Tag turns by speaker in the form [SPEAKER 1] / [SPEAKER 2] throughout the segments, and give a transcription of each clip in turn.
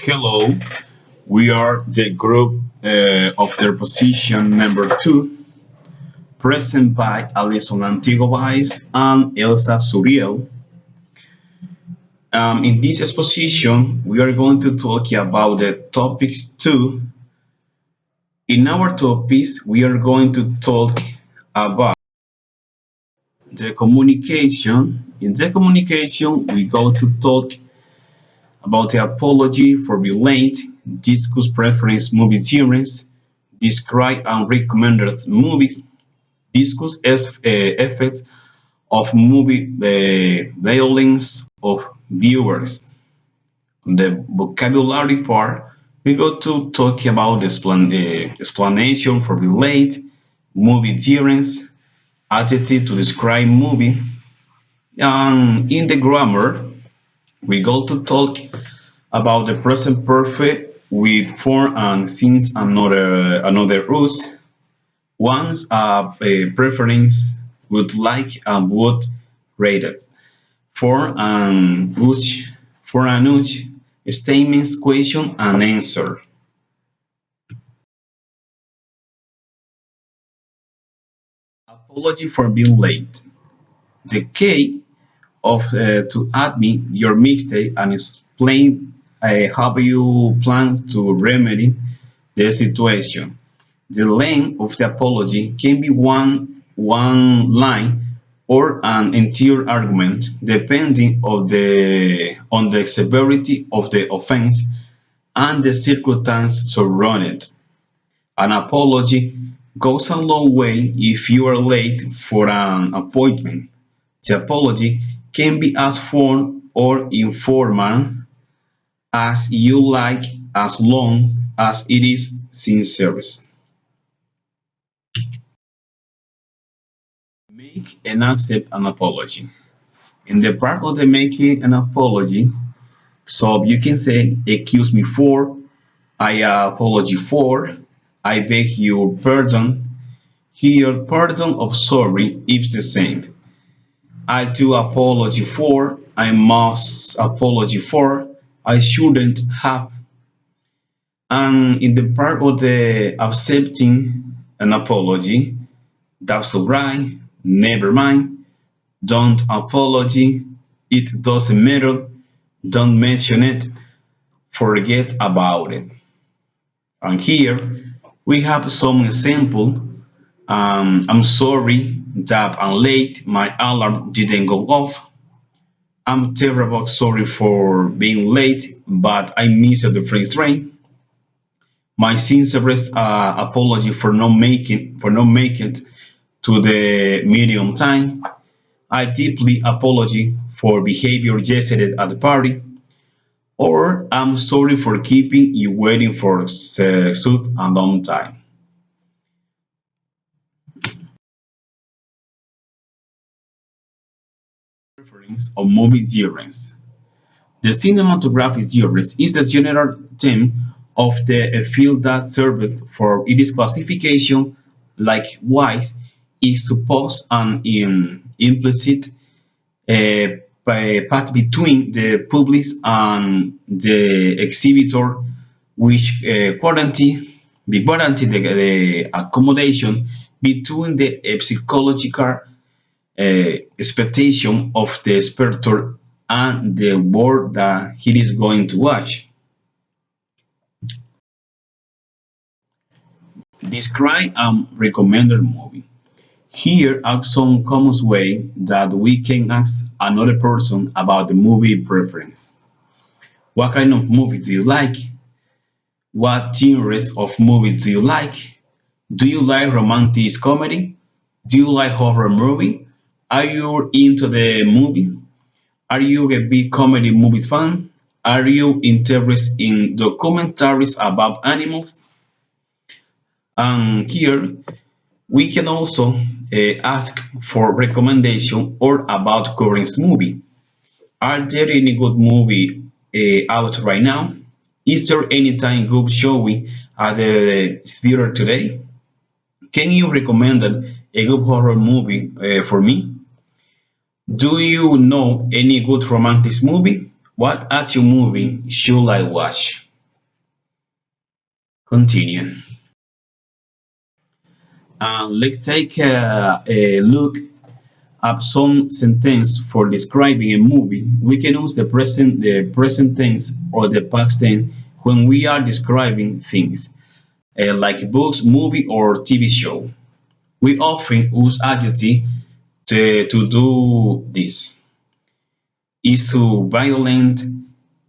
[SPEAKER 1] Hello, we are the group of their position number 2, present by Alison Antigo Valls and Elsa Suriel. In this exposition, we are going to talk about the topics 2. In our topics, we are going to talk about the communication. In the communication, we go to talk about the apology for being late, discuss preference movie theories, describe and recommended movies, discuss effects of movie violence of viewers. On the vocabulary part, we go to talk about the explanation for relate, movie theories, adjective to describe movie, and in the grammar, we go to talk about the present perfect with for and since another use. Once a preference would like and would rated. For an use for an use statements question and answer. Apology for being late. The key of to admit your mistake and explain how you plan to remedy the situation. The length of the apology can be one line or an entire argument, depending on the severity of the offense and the circumstances surrounding it. An apology goes a long way if you are late for an appointment. The apology can be as formal or informal as you like, as long as it is sincere. Make and accept an apology. In the part of the making an apology, so you can say, excuse me for, I apology for, I beg your pardon. Here, pardon of sorry is the same. I do apology for, I must apology for, I shouldn't have. And in the part of the accepting an apology, that's alright, never mind, don't apology, it doesn't matter, don't mention it, forget about it. And here we have some example. I'm sorry that I'm late, my alarm didn't go off. I'm terrible sorry for being late, but I missed the first train. My sincerest apology for not making it to the medium time. I deeply apology for behavior yesterday at the party. Or I'm sorry for keeping you waiting for such a long time. Reference of movie genres. The cinematographic genres is the general term of the field that served for its classification. Likewise, it supposes an implicit path between the public and the exhibitor, which guarantee the accommodation between the psychological expectation of the spectator and the work that he is going to watch. Describe a recommended movie. Here are some common ways that we can ask another person about the movie preference. What kind of movie do you like? What genres of movies do you like? Do you like romantic comedy? Do you like horror movie? Are you into the movie? Are you a big comedy movies fan? Are you interested in documentaries about animals? And here we can also ask for recommendation or about current movie. Are there any good movie out right now? Is there any time good showing at the theater today? Can you recommend a good horror movie for me? Do you know any good romantic movie? What action movie should I watch? Continue. Let's take a look at some sentence for describing a movie. We can use the present tense or the past tense when we are describing things, like books, movie, or TV show. We often use adjective to do this. It's so violent.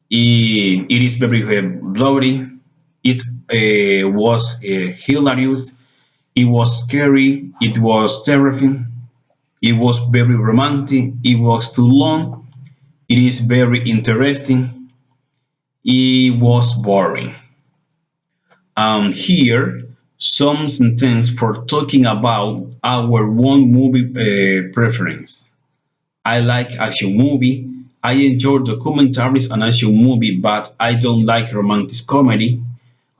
[SPEAKER 1] It is very bloody. It was hilarious. It was scary. It was terrifying. It was very romantic. It was too long. It is very interesting. It was boring. Here, some sentence for talking about our one movie preference. I like action movie. I enjoy documentaries and action movie, but I don't like romantic comedy.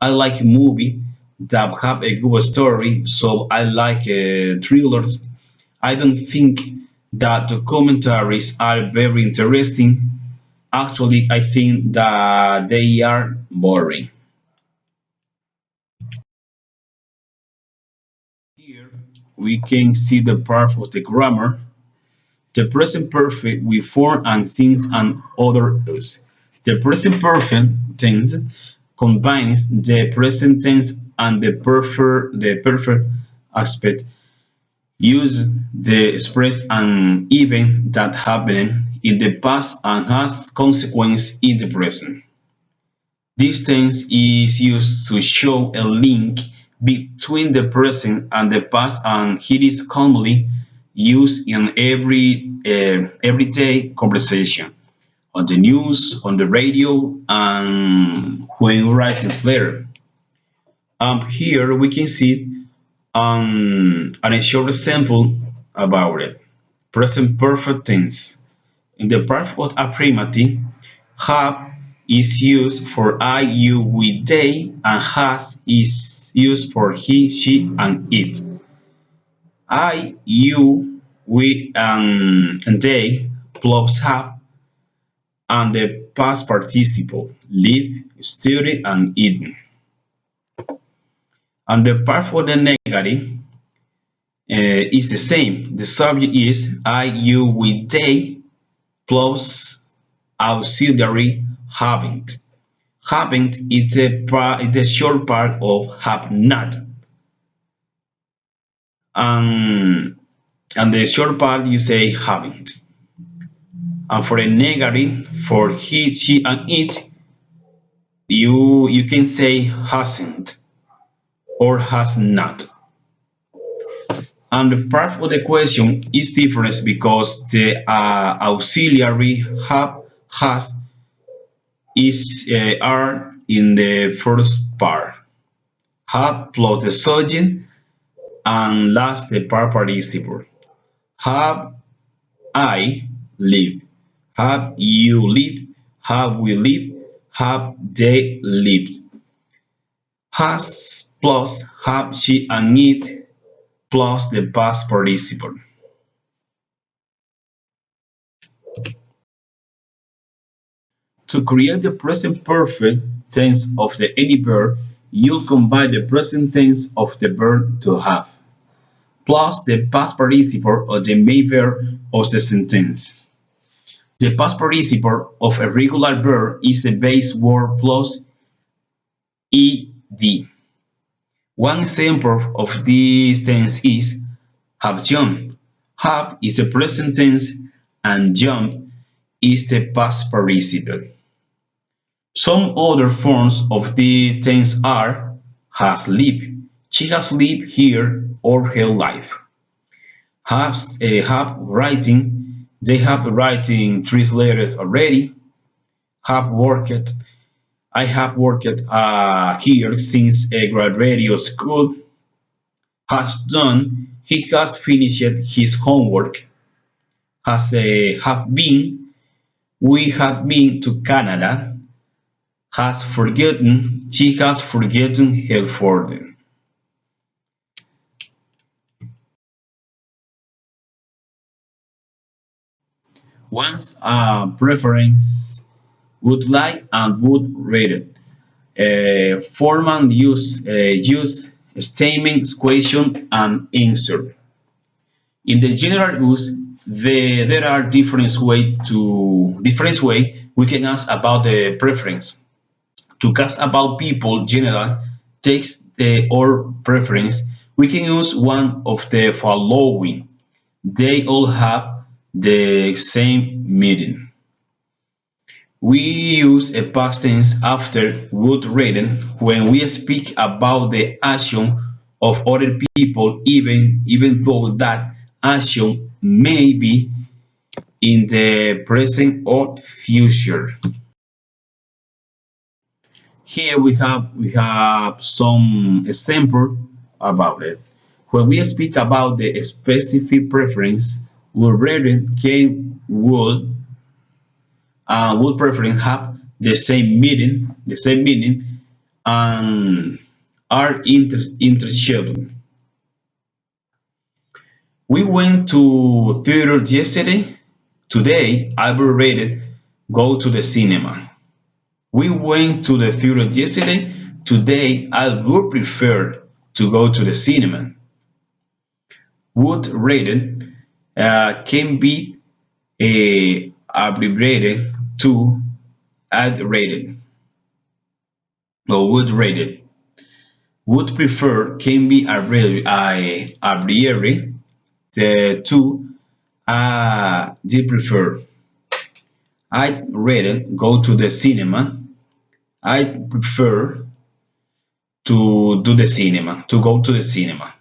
[SPEAKER 1] I like movie that have a good story, so I like thrillers. I don't think that documentaries are very interesting. Actually, I think that they are boring. Here we can see the part of the grammar. The present perfect with form and since and other use. The present perfect tense combines the present tense and the perfect aspect. Use the express an event that happened in the past and has consequence in the present. This tense is used to show a link between the present and the past, and it is commonly used in everyday conversation, on the news, on the radio, and when writing letter. Here we can see a short example about it. Present perfect tense. In the perfect affirmative, have is used for I, you, we, they, and has is used for he, she, and it. I, you, we, and they plus have and the past participle live, study, and eaten. And the part for the negative is the same. The subject is I, you, we, they plus auxiliary haven't. Haven't is the short part of have not. And, and the short part you say haven't. And for a negative, for he, she, and it, you can say hasn't or has not. And the part of the question is different because the auxiliary have, has, is are in the first part. Have plus the subject and last the part participle. Have I live? Have you lived? Have we lived? Have they lived? Has plus have she and it plus the past participle. To create the present perfect tense of the any verb, you'll combine the present tense of the verb to have plus the past participle of the main verb of the sentence. The past participle of a regular verb is the base word plus ed. One example of this tense is have jumped. Have is the present tense and jump is the past participle. Some other forms of the tense are has lived, she has lived here or her life. Have writing, they have writing three letters already. Have worked, I have worked here since graduate school. Has done, he has finished his homework. Have been, we have been to Canada. Has forgotten, she has forgotten her folder. One's preference, would like and would rather. Formal use statement, question, and answer. In the general use, there are different way we can ask about the preference. To ask about people general text or preference, we can use one of the following. They all have the same meaning. We use a past tense after would written when we speak about the action of other people, even though that action may be in the present or future. Here we have some example about it. When we speak about the specific preference, we already can would preference have the same meaning, and are interchangeable. We went to theater yesterday. Today, I will rate it go to the cinema. We went to the theater yesterday. Today, I would prefer to go to the cinema. Would rated can be abbreviated to add rated or would rated. Would prefer can be abbreviated to they prefer. I rated go to the cinema. I prefer to go to the cinema.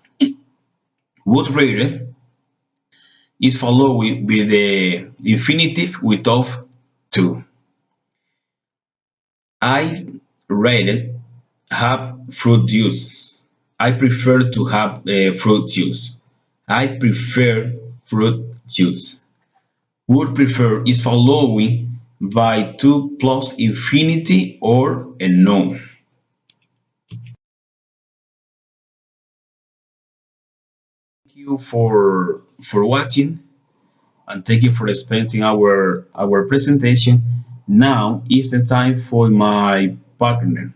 [SPEAKER 1] Would rated is followed with the infinitive with of to. I rated have fruit juice. I prefer to have fruit juice. I prefer fruit juice. Would prefer is following by to plus infinity or a no. Thank you for watching, and thank you for spending our presentation. Now is the time for my partner.